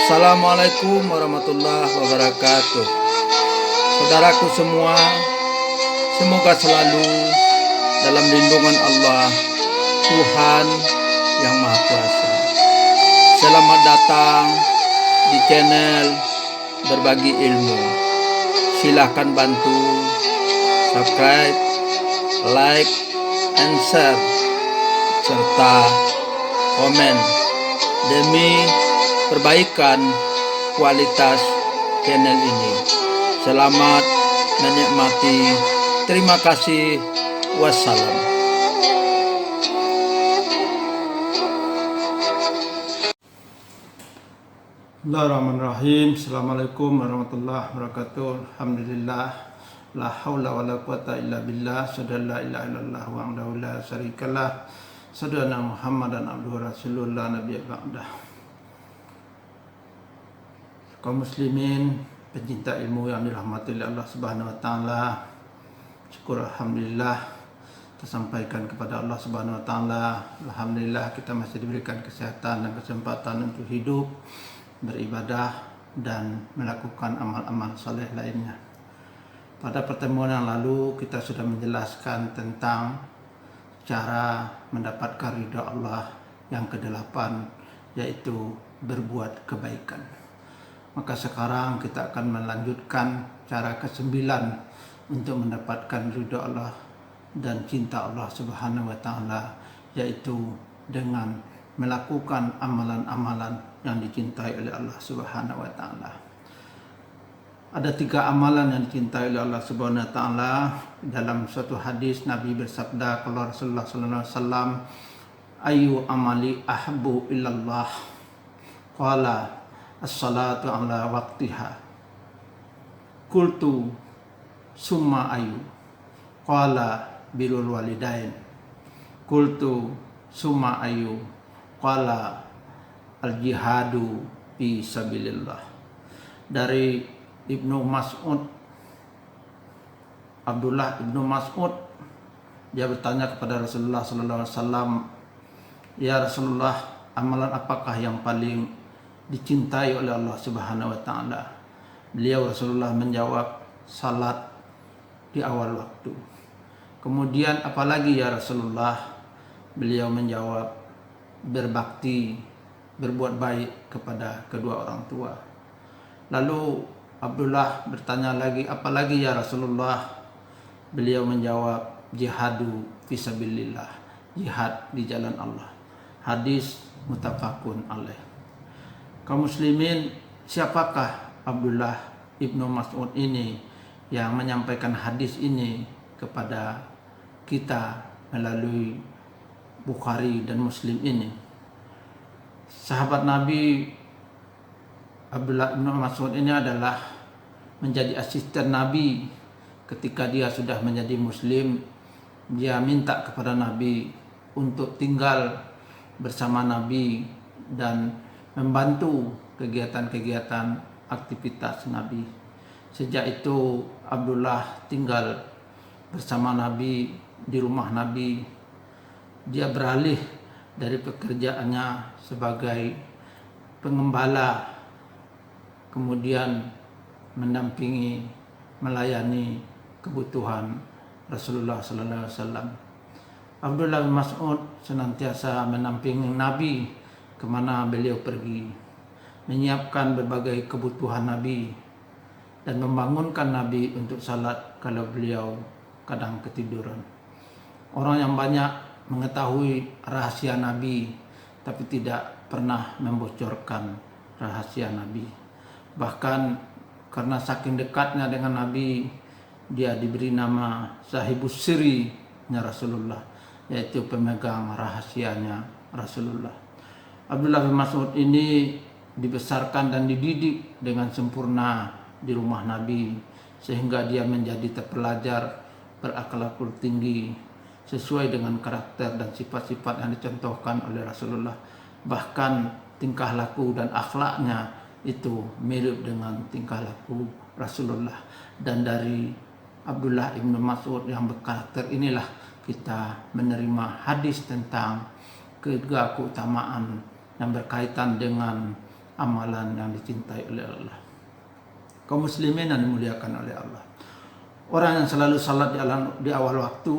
Assalamualaikum warahmatullahi wabarakatuh. Saudaraku semua, semoga selalu dalam lindungan Allah, Tuhan yang Maha Kuasa. Selamat datang di channel Berbagi Ilmu. Silahkan bantu subscribe, like, and share, serta komen demi perbaikan kualitas channel ini. Selamat menikmati. Terima kasih. Wassalam. Bismillahirrahmanirrahim. Assalamualaikum warahmatullahi wabarakatuh. Alhamdulillah. La haula wa la quwata illa billah. Sadalla la ilaha illallah wahdahu la syarikalah. Sadana Muhammadan abduhu rasulullah nabiyya ba'dah. Kaum muslimin, pencinta ilmu yang dirahmati oleh Allah Subhanahu wa taala. Syukur alhamdulillah tersampaikan kepada Allah Subhanahu wa taala. Alhamdulillah kita masih diberikan kesehatan dan kesempatan untuk hidup, beribadah dan melakukan amal-amal saleh lainnya. Pada pertemuan yang lalu kita sudah menjelaskan tentang cara mendapatkan ridha Allah yang kedelapan, yaitu berbuat kebaikan. Maka sekarang kita akan melanjutkan cara kesembilan untuk mendapatkan ridha Allah dan cinta Allah Subhanahu wa taala, yaitu dengan melakukan amalan-amalan yang dicintai oleh Allah Subhanahu wa taala. Ada 3 amalan yang dicintai oleh Allah Subhanahu wa taala. Dalam suatu hadis Nabi bersabda, kalau Rasulullah sallallahu alaihi wasallam, ayu amali ahabbu illallah, qala as-salatu ala waqtiha. Qultu summa ayu, qala birrul walidain. Qultu summa ayu, qala al-jihadu fi sabilillah. Dari Ibnu Mas'ud, Abdullah Ibnu Mas'ud, dia bertanya kepada Rasulullah sallallahu alaihi wasallam, ya Rasulullah, amalan apakah yang paling dicintai oleh Allah Subhanahu wa taala? Beliau Rasulullah menjawab, salat di awal waktu. Kemudian apalagi ya Rasulullah? Beliau menjawab, berbakti, berbuat baik kepada kedua orang tua. Lalu Abdullah bertanya lagi, apalagi ya Rasulullah? Beliau menjawab, jihadu fisabilillah, jihad di jalan Allah. Hadis muttafaqun alaih. Kaum muslimin, siapakah Abdullah Ibnu Mas'ud ini yang menyampaikan hadis ini kepada kita melalui Bukhari dan Muslim ini? Sahabat Nabi Abdullah Ibnu Mas'ud ini adalah menjadi asisten Nabi ketika dia sudah menjadi Muslim. Dia minta kepada Nabi untuk tinggal bersama Nabi dan membantu kegiatan-kegiatan aktivitas Nabi. Sejak itu Abdullah tinggal bersama Nabi di rumah Nabi. Dia beralih dari pekerjaannya sebagai pengembala, kemudian mendampingi, melayani kebutuhan Rasulullah sallallahu alaihi wasallam. Abdullah bin Mas'ud senantiasa mendampingi Nabi kemana beliau pergi, menyiapkan berbagai kebutuhan Nabi dan membangunkan Nabi untuk salat kalau beliau kadang ketiduran. Orang yang banyak mengetahui rahasia Nabi tapi tidak pernah membocorkan rahasia Nabi. Bahkan karena saking dekatnya dengan Nabi, dia diberi nama Sahibus Sirrinya Rasulullah, yaitu pemegang rahasianya Rasulullah. Abdullah bin Mas'ud ini dibesarkan dan dididik dengan sempurna di rumah Nabi, sehingga dia menjadi terpelajar, berakhlakul tinggi, sesuai dengan karakter dan sifat-sifat yang dicontohkan oleh Rasulullah. Bahkan tingkah laku dan akhlaknya itu mirip dengan tingkah laku Rasulullah. Dan dari Abdullah ibnu Mas'ud yang berkarakter inilah kita menerima hadis tentang keutamaan yang berkaitan dengan amalan yang dicintai oleh Allah. Kaum muslimin yang dimuliakan oleh Allah, orang yang selalu salat di awal waktu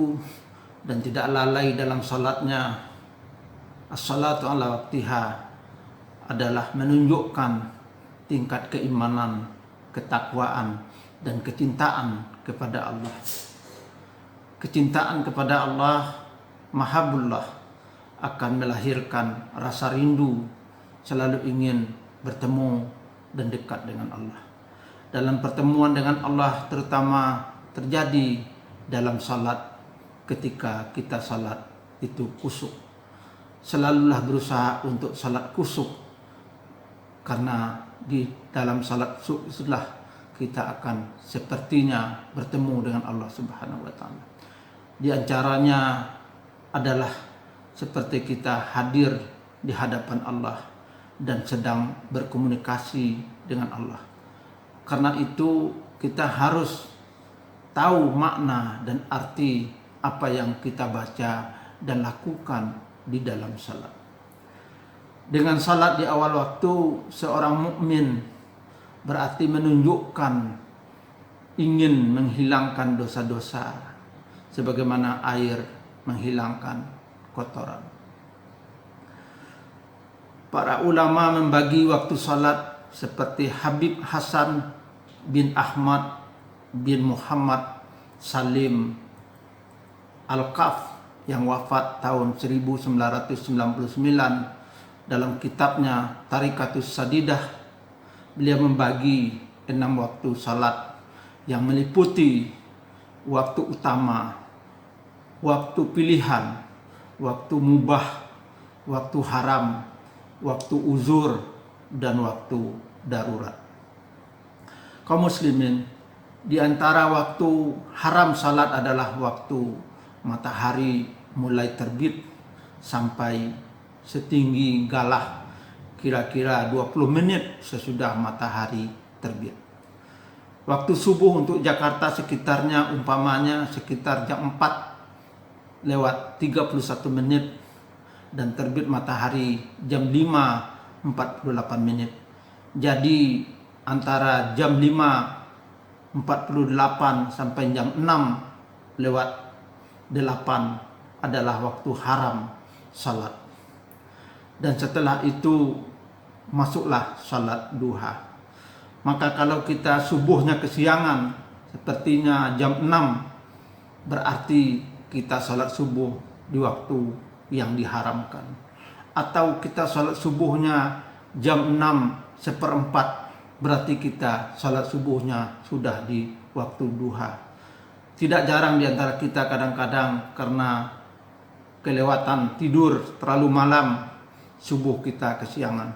dan tidak lalai dalam salatnya, as-salatu ala waktiha, adalah menunjukkan tingkat keimanan, ketakwaan, dan kecintaan kepada Allah. Kecintaan kepada Allah, mahabbullah, akan melahirkan rasa rindu, selalu ingin bertemu dan dekat dengan Allah. Dalam pertemuan dengan Allah terutama terjadi dalam salat, ketika kita salat itu khusyuk. Selalulah berusaha untuk salat khusyuk, karena di dalam salat khusyuk itulah kita akan sepertinya bertemu dengan Allah Subhanahu wa taala. Di antaranya adalah seperti kita hadir di hadapan Allah dan sedang berkomunikasi dengan Allah. Karena itu kita harus tahu makna dan arti apa yang kita baca dan lakukan di dalam salat. Dengan salat di awal waktu, seorang mukmin berarti menunjukkan ingin menghilangkan dosa-dosa sebagaimana air menghilangkan kotoran. Para ulama membagi waktu salat seperti Habib Hasan bin Ahmad bin Muhammad Salim Al-Qaf yang wafat tahun 1999 dalam kitabnya Tarikatus Sadidah. Beliau membagi 6 waktu salat yang meliputi waktu utama, waktu pilihan, waktu mubah, waktu haram, waktu uzur, dan waktu darurat. Kaum muslimin, di antara waktu haram salat adalah waktu matahari mulai terbit sampai setinggi galah, kira-kira 20 menit sesudah matahari terbit. Waktu subuh untuk Jakarta sekitarnya umpamanya sekitar jam 4:31 dan terbit matahari jam 5:48. Jadi antara jam 5:48 sampai jam 6:08 adalah waktu haram salat. Dan setelah itu masuklah salat duha. Maka kalau kita subuhnya kesiangan, sepertinya jam 6, berarti kita salat subuh di waktu yang diharamkan. Atau kita salat subuhnya jam 6:01, berarti kita salat subuhnya sudah di waktu duha. Tidak jarang di antara kita kadang-kadang karena kelewatan tidur terlalu malam, subuh kita kesiangan.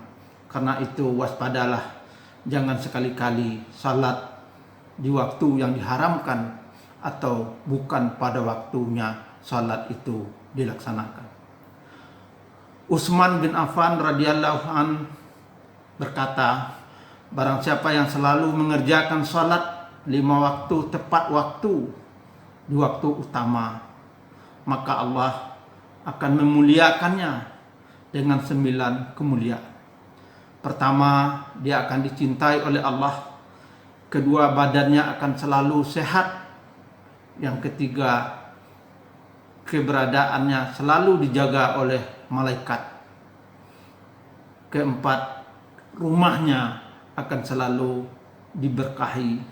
Karena itu waspadalah. Jangan sekali-kali salat di waktu yang diharamkan atau bukan pada waktunya salat itu dilaksanakan. Utsman bin Affan radhiyallahu an berkata, barang siapa yang selalu mengerjakan salat 5 waktu tepat waktu di waktu utama, maka Allah akan memuliakannya dengan 9 kemuliaan. Pertama, dia akan dicintai oleh Allah. Kedua, badannya akan selalu sehat. Yang ketiga, keberadaannya selalu dijaga oleh malaikat. Keempat, rumahnya akan selalu diberkahi.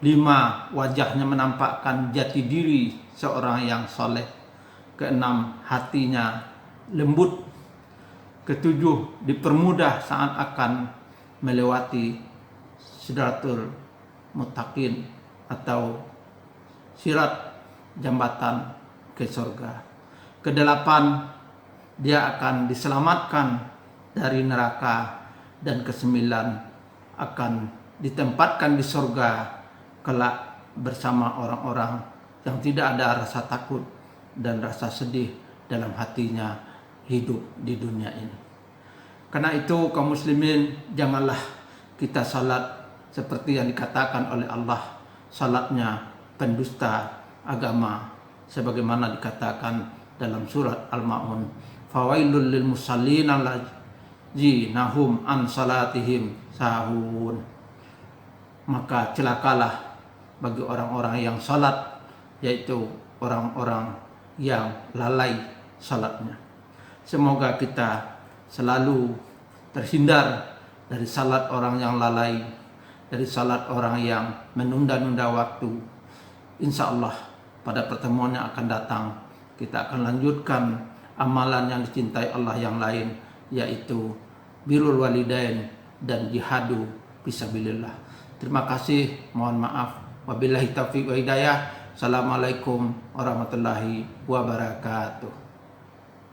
5, wajahnya menampakkan jati diri seorang yang soleh. Keenam, hatinya lembut. Ketujuh, dipermudah saat akan melewati sidratul muttaqin atau sirat, jambatan ke surga. Kedelapan, dia akan diselamatkan dari neraka. Dan kesembilan, akan ditempatkan di surga kelak bersama orang-orang yang tidak ada rasa takut dan rasa sedih dalam hatinya hidup di dunia ini. Karena itu kaum muslimin, janganlah kita salat seperti yang dikatakan oleh Allah, salatnya pendusta agama, sebagaimana dikatakan dalam surat Al-Maun, fawailul lil musallin nahum an salatihim sahun. Maka celakalah bagi orang-orang yang salat, yaitu orang-orang yang lalai salatnya. Semoga kita selalu terhindar dari salat orang yang lalai, dari salat orang yang menunda-nunda waktu. Insya Allah pada pertemuan yang akan datang kita akan lanjutkan amalan yang dicintai Allah yang lain, yaitu birrul walidain dan jihadu fisabilillah. Terima kasih, mohon maaf. Wabillahi taufiq wa hidayah. Assalamualaikum warahmatullahi wabarakatuh.